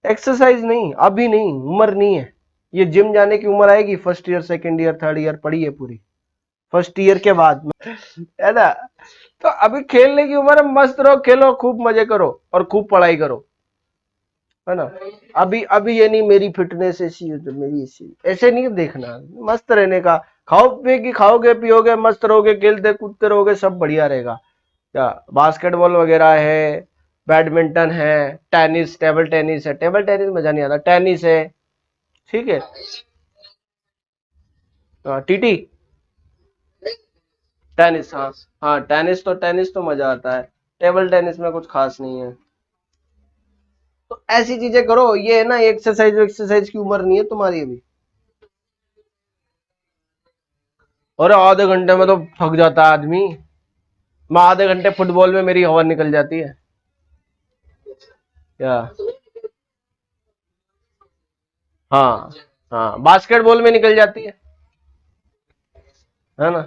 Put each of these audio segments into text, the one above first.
Exercise नहीं, अभी नहीं, उम्र नहीं है ये। जिम जाने की उम्र आएगी first year, second year, third year, पढ़ी है पूरी, फर्स्ट ईयर के बाद में, है ना। तो अभी खेलने की उम्र है, मस्त रहो, खेलो, खूब मजे करो और खूब पढ़ाई करो, है ना। अभी अभी ये नहीं मेरी फिटनेस ऐसी है तो मेरी ऐसी, ऐसे नहीं देखना, मस्त रहने का। खाओ पी की खाओगे पियोगे, मस्त रहोगे, खेलते कूदते रहोगे, सब बढ़िया रहेगा। क्या बास्केटबॉल वगैरह है, बैडमिंटन है, टेनिस, टेबल टेनिस है, टेबल टेनिस मजा नहीं आता, टेनिस है, ठीक है। टीटी, टेनिस, हाँ। हाँ टेनिस तो मजा आता है, टेबल टेनिस में कुछ खास नहीं है। तो ऐसी चीजें करो, ये है ना, एक्सरसाइज एक्सरसाइज की उम्र नहीं है तुम्हारी अभी। और आधे घंटे में तो थक जाता है आदमी। मैं आधे घंटे फुटबॉल में मेरी हवा निकल जाती है। क्या? हाँ, हाँ बास्केटबॉल में निकल जाती है ना,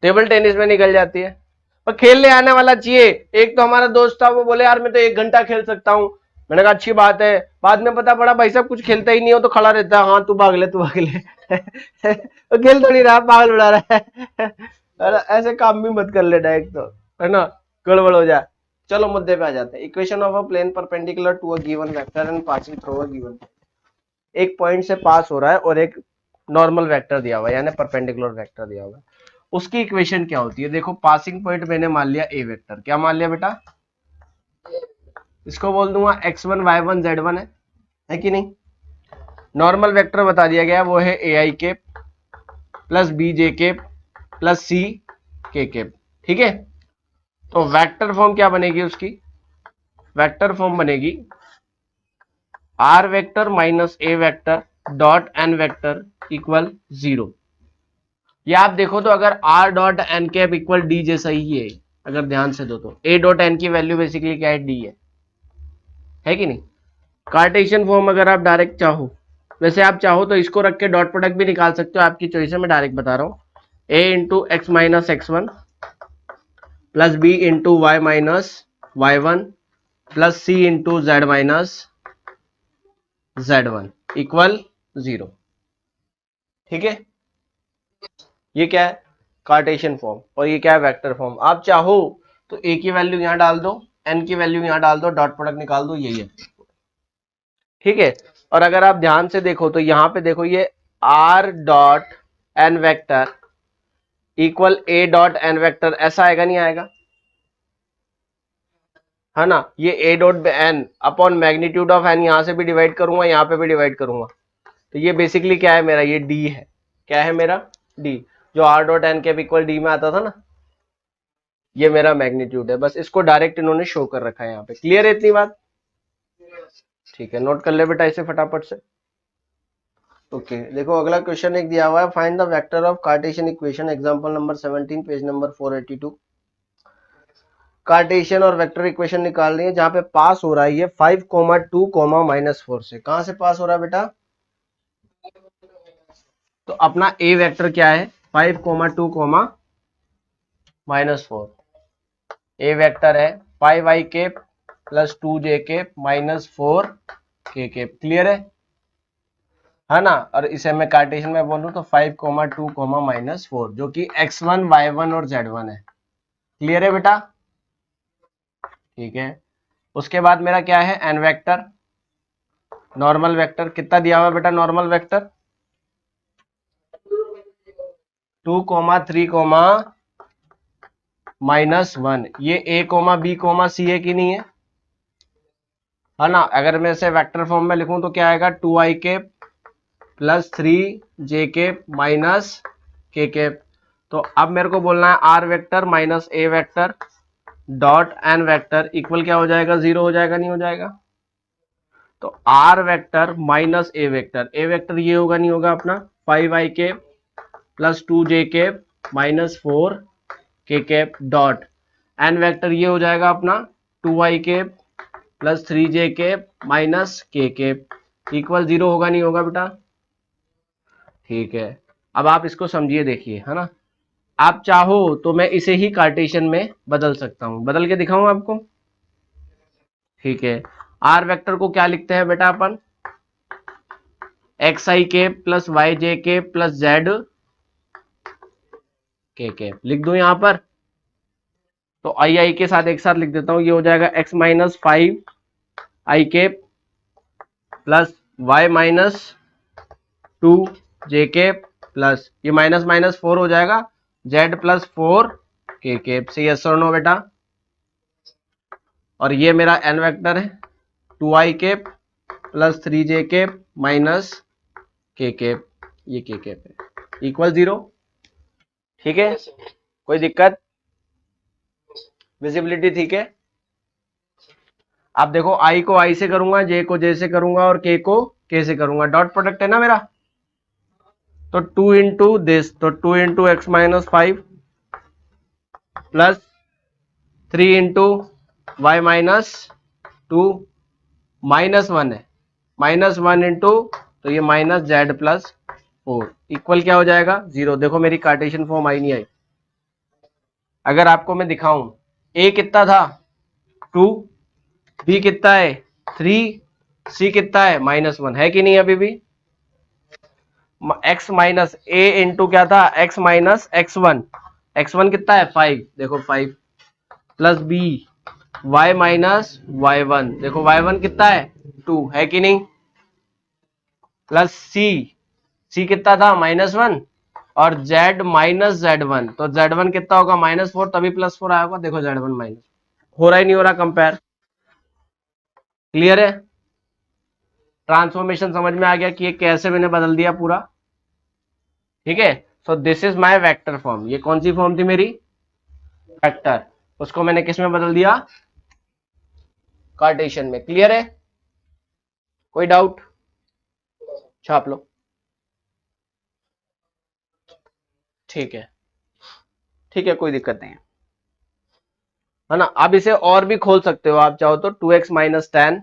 टेबल टेनिस में निकल जाती है। और खेलने आने वाला चाहिए। एक तो हमारा दोस्त था, वो बोले यार मैं तो 1 घंटा खेल सकता हूँ। मैंने कहा अच्छी बात है। बाद में पता पड़ा भाई साहब कुछ खेलता ही नहीं हो, तो खड़ा रहता है, हाँ तू भाग ले तू भाग ले। तो खेल थोड़ी रहा, पागल उड़ा रहा है। अरे ऐसे काम भी मत कर ले डायरेक्ट तो, है ना, गड़बड़ हो जाए। चलो मुद्दे पे आ जाते हैं। Equation of a plane perpendicular to a given vector and passing through a given, एक पॉइंट से पास हो रहा है और एक नॉर्मल वेक्टर दिया हुआ है, यानी परपेंडिकुलर वेक्टर दिया हुआ है। उसकी इक्वेशन क्या होती है? देखो पासिंग पॉइंट मैंने मान लिया ए वेक्टर, क्या मान लिया बेटा? इसको बोल दूंगा x1 y1 z1 है कि नहीं। नॉर्मल वेक्टर बता दिया गया, वो है A I cap plus B J cap plus C K cap, ठीक है। तो वेक्टर फॉर्म क्या बनेगी उसकी? वेक्टर फॉर्म बनेगी R vector minus A vector dot N vector equal 0। ये आप देखो तो अगर R dot N cap equal D जैसा ही है, अगर ध्यान से दो तो ए डॉट एन की वैल्यू बेसिकली क्या है? डी है कि नहीं। कार्टेशियन फॉर्म अगर आप डायरेक्ट चाहो, वैसे आप चाहो तो इसको रख के डॉट प्रोडक्ट भी निकाल सकते हो, आपकी चॉइस है, मैं डायरेक्ट बता रहा हूँ। A into X minus x1 plus B into Y minus y1 plus C into Z minus z1 equal 0, ठीक है। ये क्या है? Cartesian form. और ये क्या है? Vector form. आप चाहो तो ए की वैल्यू यहां डाल दो, एन की वैल्यू यहां डाल दो, डॉट प्रोडक्ट निकाल दो, यही है, ठीक है। और अगर आप ध्यान से देखो तो यहां पे देखो, ये R dot N vector equal A dot N vector, ऐसा आएगा नहीं आएगा? है ना। ये A dot N upon magnitude of N, यहां से भी डिवाइड करूंगा, यहां पे भी डिवाइड करूंगा, तो ये बेसिकली क्या है मेरा? ये डी है। क्या है मेरा? डी। जो आर डॉट एन के इक्वल डी में आता था ना, ये मेरा मैग्नीट्यूड है। बस इसको डायरेक्ट इन्होंने शो कर रखा है यहाँ पे। क्लियर है इतनी बात? ठीक है, नोट कर ले बेटा इसे फटाफट से। ओके देखो अगला क्वेश्चन एक दिया हुआ है, find the vector of Cartesian equation, example number 17 page number 482। Cartesian और वेक्टर इक्वेशन निकाल रही है, जहां पे पास हो रहा है ये 5,2, -4 से। कहां से पास हो रहा है बेटा? तो अपना ए वेक्टर क्या है? 5,2, -4। ए वेक्टर है 5i प्लस 2j -4 के। क्लियर है ना। और इसे मैं कार्टेशियन में बोलूं तो 5,2, -4, जो कि x1 y1 और z1 है। क्लियर है बेटा? ठीक है। उसके बाद मेरा क्या है? एन वेक्टर, नॉर्मल वेक्टर कितना दिया हुआ है बेटा? नॉर्मल वेक्टर 2, 3, -1, ये a, b, c है कि नहीं है ना। अगर मैं इसे वेक्टर फॉर्म में लिखूं तो क्या आएगा? 2i प्लस 3j माइनस के। तो अब मेरे को बोलना है R vector minus A vector dot N vector equal क्या हो जाएगा? 0 हो जाएगा, नहीं हो जाएगा? तो R vector minus A vector ये होगा, नहीं होगा अपना? 5i plus 2j -4 dot N vector ये हो जाएगा अपना 2i प्लस 3j के इक्वल 0 होगा, नहीं होगा बेटा? ठीक है। अब आप इसको समझिए, देखिए, है ना। आप चाहो तो मैं इसे ही कार्टेशियन में बदल सकता हूं, बदल के दिखाऊं आपको? ठीक है। आर वेक्टर को क्या लिखते हैं बेटा अपन, एक्स आई के प्लस वाई जे के प्लस जेड के लिख दूं यहां पर। तो आई आई के साथ एक साथ लिख देता हूं, ये हो जाएगा एक्स माइनस 5 आई के प्लस वाई माइनस 2 जे के प्लस ये माइनस माइनस 4 हो जाएगा जेड प्लस 4 के से यस और नो बेटा। और ये मेरा एन वेक्टर है 2i के प्लस 3j के माइनस के ये के है इक्वल 0। ठीक है, कोई दिक्कत, विजिबिलिटी ठीक है। अब देखो i को i से करूंगा, j को j से करूंगा और k को k से करूंगा, डॉट प्रोडक्ट है ना मेरा। तो 2 इंटू दिस, तो 2 into X minus 5 plus 3 into Y minus 2 minus 1 है, माइनस 1 इंटू तो ये माइनस जेड प्लस 4 इक्वल क्या हो जाएगा 0। देखो मेरी कार्टेशियन फॉर्म आई नहीं आई। अगर आपको मैं दिखाऊं a कितना था 2, b कितना है 3, c कितना है -1 है कि नहीं अभी भी। x माइनस a इंटू क्या था x माइनस x1, x1 कितना है 5, देखो 5 plus b y minus y1, देखो y1 कितना है 2 है कि नहीं, प्लस c कितना था -1 और z माइनस z1, तो z1 कितना होगा -4 तभी +4 आया होगा। देखो z1 माइनस हो रहा ही नहीं हो रहा कंपेयर। क्लियर है, ट्रांसफॉर्मेशन समझ में आ गया कि ये कैसे मैंने बदल दिया पूरा। ठीक है, so this is my vector form. ये कौन सी फॉर्म थी मेरी, वेक्टर, उसको मैंने किस में बदल दिया, कार्टेशियन में। क्लियर है, कोई डाउट, छाप लो। ठीक है, ठीक है, कोई दिक्कत नहीं है ना। अब इसे और भी खोल सकते हो आप चाहो तो, 2x minus 10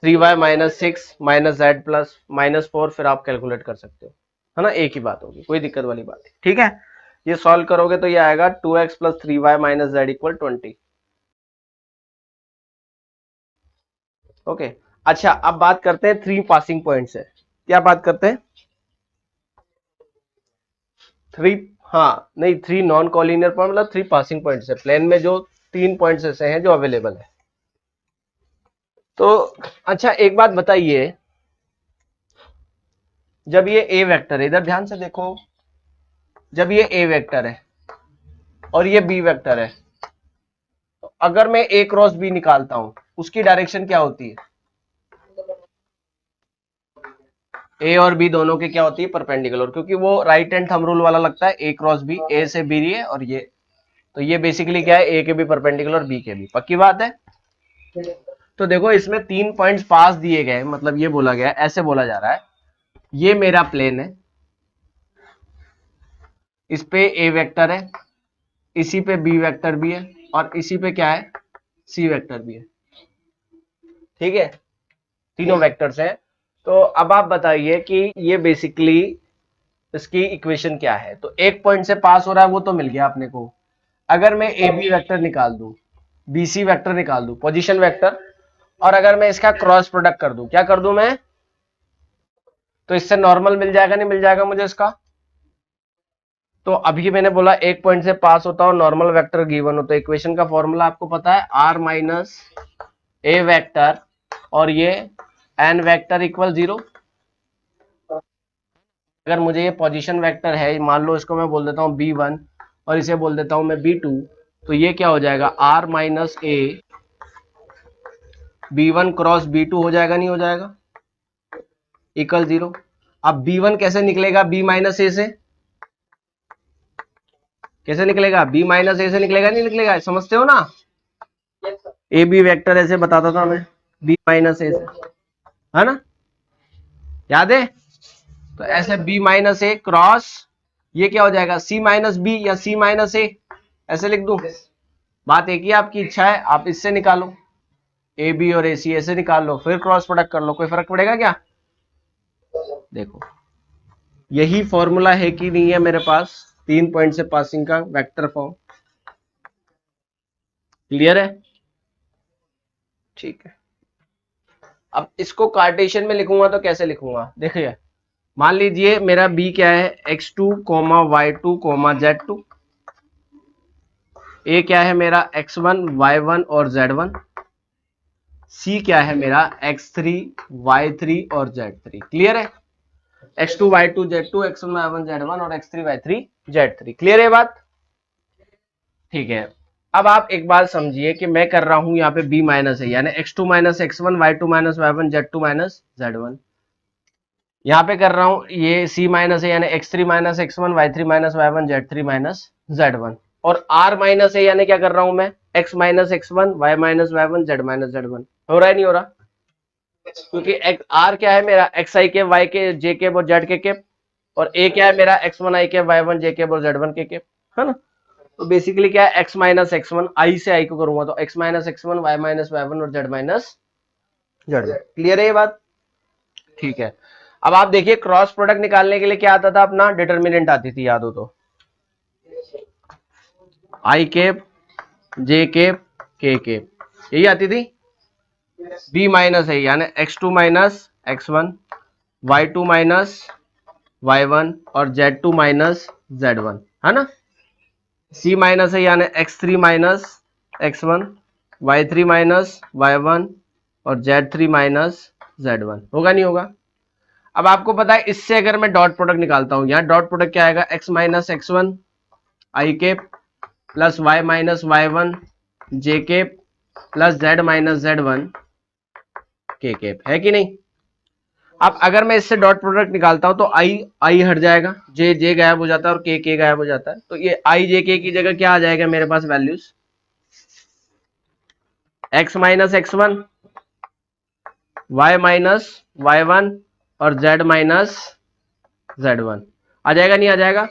3y minus 6 minus Z plus -4 फिर आप कैलकुलेट कर सकते हो, है ना, एक ही बात होगी, कोई दिक्कत वाली बात नहीं। ठीक है, ये सॉल्व करोगे तो ये आएगा 2x plus 3y minus Z equal 20। Okay, अच्छा अब बात करते हैं 3 पासिंग पॉइंट से। क्या बात करते हैं, 3, हाँ नहीं 3 नॉन कॉलिनियर पॉइंट मतलब 3 पासिंग पॉइंट से, प्लेन में जो 3 पॉइंट्स ऐसे हैं जो अवेलेबल है। तो अच्छा एक बात बताइए, जब ये ए वेक्टर है, इधर ध्यान से देखो, जब ये ए वेक्टर है और ये बी वेक्टर है, तो अगर मैं ए क्रॉस बी निकालता हूं उसकी डायरेक्शन क्या होती है, ए और बी दोनों के क्या होती है परपेंडिकुलर, क्योंकि वो राइट हैंड थंब रूल वाला लगता है, ए क्रॉस बी, ए से बी है और ये, तो ये बेसिकली क्या है ए के भी परपेंडिकुलर बी के भी, पक्की बात है। तो देखो इसमें 3 पॉइंट्स पास दिए गए, मतलब ये बोला गया, ऐसे बोला जा रहा है, ये मेरा प्लेन है, इस पे ए वेक्टर है, इसी पे बी वेक्टर भी है और इसी पे क्या है सी वेक्टर भी है। ठीक है, तीनों वेक्टर्स हैं। तो अब आप बताइए कि ये बेसिकली इसकी इक्वेशन क्या है। तो एक पॉइंट से पास हो रहा है वो तो मिल गया अपने को। अगर मैं ए बी वेक्टर निकाल दूं, बी सी वेक्टर निकाल दूं, पोजीशन वेक्टर, और अगर मैं इसका क्रॉस प्रोडक्ट कर दूं, क्या कर दूं मैं, तो इससे नॉर्मल मिल जाएगा, नहीं मिल जाएगा मुझे इसका। तो अभी मैंने बोला एक पॉइंट से पास होता हो, नॉर्मल वेक्टर गिवन हो, तो इक्वेशन का फॉर्मूला आपको पता है आर माइनस ए वेक्टर और ये एन वेक्टर इक्वल 0। अगर मुझे ये पोजीशन वेक्टर है, मान लो इसको मैं बोल देता हूँ b1 और इसे बोल देता हूँ मैं b2, तो ये क्या हो जाएगा r माइनस ए b1 क्रॉस b2 हो जाएगा, नहीं हो जाएगा, इक्वल 0। अब b1 कैसे निकलेगा b माइनस ए से, कैसे निकलेगा b माइनस ए से निकलेगा, नहीं निकलेगा, समझते हो ना। ए बी वेक्टर ऐसे बताता था मैं, b माइनस ए से, है ना, याद है। तो ऐसे b माइनस ए क्रॉस ये क्या हो जाएगा c माइनस बी या c माइनस ए, ऐसे लिख दूं। बात एक ही, आपकी इच्छा है, आप इससे निकालो ए बी और ए सी, ऐसे निकाल लो, फिर क्रॉस प्रोडक्ट कर लो, कोई फर्क पड़ेगा क्या। देखो यही फॉर्मूला है कि नहीं है मेरे पास 3 पॉइंट से पासिंग का वेक्टर फॉर्म। क्लियर है, ठीक है। अब इसको कार्टेशियन में लिखूंगा तो कैसे लिखूंगा, देखिए मान लीजिए मेरा बी क्या है, x2 coma y2 coma z2, ए क्या है मेरा x1 y1 और z1, सी क्या है मेरा x3 y3 और z3। क्लियर है, x2 y2 z2 x1 y1 z1 और x3 y3 z3। क्लियर है बात, ठीक है। अब आप एक बात समझिए कि मैं कर रहा हूं यहाँ पे b माइनस है, यानी x2 minus x1 y2 minus y1 z2 minus z1। यहाँ पे कर रहा हूं ये c माइनस है, यानी x3 minus x1 y3 minus y1 z3 minus z1। और r माइनस है, यानी क्या कर रहा हूं मैं, x minus x1 y minus y1 z minus z1। हो रहा है नहीं हो रहा, क्योंकि r क्या है मेरा xi के y के j के और z के केप, और a क्या है मेरा x1 i के y1 j के और z1 के केप, है ना। तो बेसिकली क्या है, x माइनस x1 i से i को करूंगा तो x minus x1 y minus y1 और z माइनस z। क्लियर है ये बात, ठीक है। अब आप देखिए क्रॉस प्रोडक्ट निकालने के लिए क्या आता था अपना, डिटर्मिनेंट आती थी, याद हो तो, आई केप जे केप के केप, यही आती थी। बी माइनस है, यानी x2 minus x1 y2 minus y1 और z2 माइनस z1, है ना। सी माइनस है, यानी x3 minus x1 y3 minus y1 और z3 माइनस z1। होगा नहीं होगा। अब आपको पता है इससे अगर मैं डॉट प्रोडक्ट निकालता हूं, यहां डॉट प्रोडक्ट क्या आएगा, x minus x1 I cap plus y minus y1 J cap plus z minus z1 K cap, है कि नहीं। अब अगर मैं इससे डॉट प्रोडक्ट निकालता हूं तो आई हट जाएगा, जे गायब हो जाता है और के गायब हो जाता है, तो ये आई जे के की जगह क्या आ जाएगा मेरे पास values, x minus x1 y minus y1 और z माइनस z1 आ जाएगा नहीं आ जाएगा,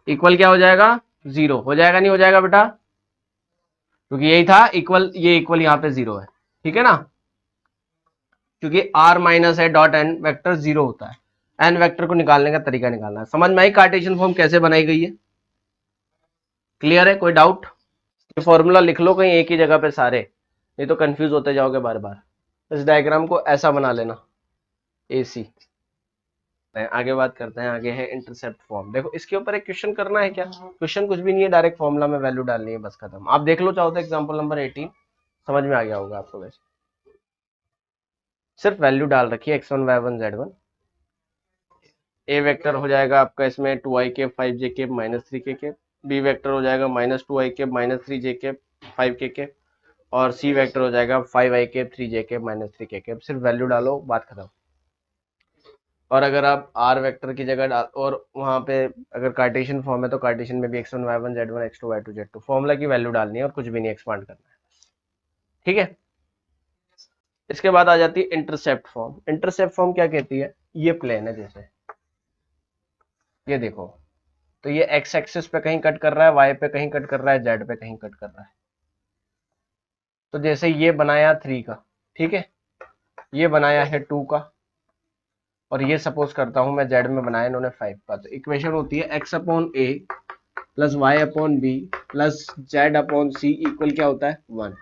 इक्वल क्या हो जाएगा, 0 हो जाएगा नहीं हो जाएगा बेटा, क्योंकि यही था इक्वल, ये इक्वल यहाँ पे 0 है, ठीक है ना, क्योंकि r माइनस है डॉट एन वेक्टर 0 होता है। एन वेक्टर को निकालने का तरीका निकालना है, समझ में आई कार्टेशियन फॉर्म कैसे बनाई गई है, क्लियर है, कोई डाउट। फॉर्मूला लिख लो कहीं एक ही जगह पे सारे, नहीं तो कंफ्यूज होते जाओगे बार बार। इस डायग्राम को ऐसा बना लेना, AC। आगे बात करते हैं, आगे है इंटरसेप्ट फॉर्म। देखो इसके ऊपर एक क्वेश्चन करना है, क्या क्वेश्चन कुछ भी नहीं है, डायरेक्ट फॉर्मूला में वैल्यू डालनी है, बस खत्म। आप देख लो चाहो तो एग्जांपल नंबर 18, समझ में आ गया होगा आपको, वैसे सिर्फ वैल्यू डाल रखी है x1 y1 z1। ए वेक्टर हो जाएगा आपका इसमें 2i cap 5j cap minus 3k cap, B vector हो जाएगा minus 2i cap minus 3j cap 5k cap, और सी वेक्टर हो जाएगा 5i cap 3j cap minus 3k cap. सिर्फ वैल्यू डालो, बात खत्म। और अगर आप आर वेक्टर की जगह डाल, और वहां पे अगर कार्टेशियन फॉर्म है तो कार्टेशियन में भी x1 y1 z1 x2 y2 z2 formula की वैल्यू डालनी है, और कुछ भी नहीं एक्सपांड करना है, ठीक है। इसके बाद आ जाती है इंटरसेप्ट फॉर्म। इंटरसेप्ट फॉर्म क्या कहती है, ये प्लेन है जैसे, ये देखो, तो ये एक्स एक्सिस पे कहीं कट कर रहा है, वाई पे कहीं कट कर रहा है, जेड पे कहीं कट कर रहा है। तो जैसे ये बनाया 3 का, ठीक है, ये बनाया है 2 का, और ये सपोज करता हूं मैं जेड में बनाया इन्होंने 5 का। तो इक्वेशन होती है x upon A plus Y upon B plus Z upon C equal क्या होता है 1।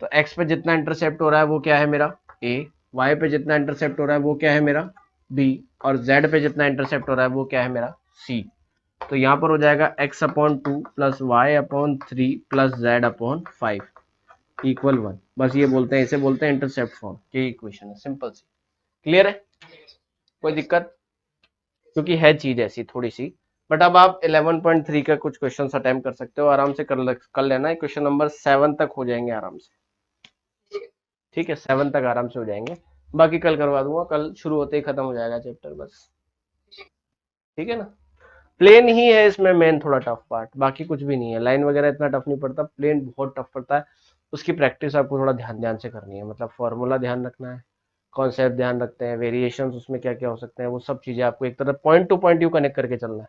तो x पे जितना इंटरसेप्ट हो रहा है वो क्या है मेरा a, y पे जितना इंटरसेप्ट हो रहा है वो क्या है मेरा b, और z पे जितना इंटरसेप्ट हो रहा है वो क्या है मेरा c। तो यहाँ पर हो जाएगा x upon 2 plus Y upon 3 plus Z upon 5 equal 1। बस ये बोलते हैं, इसे बोलते हैं इंटरसेप्ट फॉर्म। ये इक्वेशन है, सिंपल सी, क्लियर है, कोई दिक्कत, क्योंकि है चीज ऐसी थोड़ी सी। बट अब आप 11.3 का कुछ क्वेश्चन अटेम्प्ट कर सकते हो, आराम से कर लेना है। क्वेश्चन नंबर 7 तक हो जाएंगे आराम से, ठीक है, 7 तक आराम से हो जाएंगे। बाकी कल करवा दूंगा, कल शुरू होते ही खत्म हो जाएगा चैप्टर, बस, ठीक है ना। प्लेन ही है इसमें मेन थोड़ा टफ पार्ट, बाकी कुछ भी नहीं है। लाइन वगैरह इतना टफ नहीं पड़ता, प्लेन बहुत टफ पड़ता है। उसकी प्रैक्टिस आपको थोड़ा ध्यान ध्यान से करनी है, मतलब फॉर्मूला ध्यान रखना है, कॉन्सेप्ट ध्यान रखते हैं, वेरिएशंस उसमें क्या क्या हो सकते हैं, वो सब चीजें आपको एक तरह point two point you connect करके चलना है।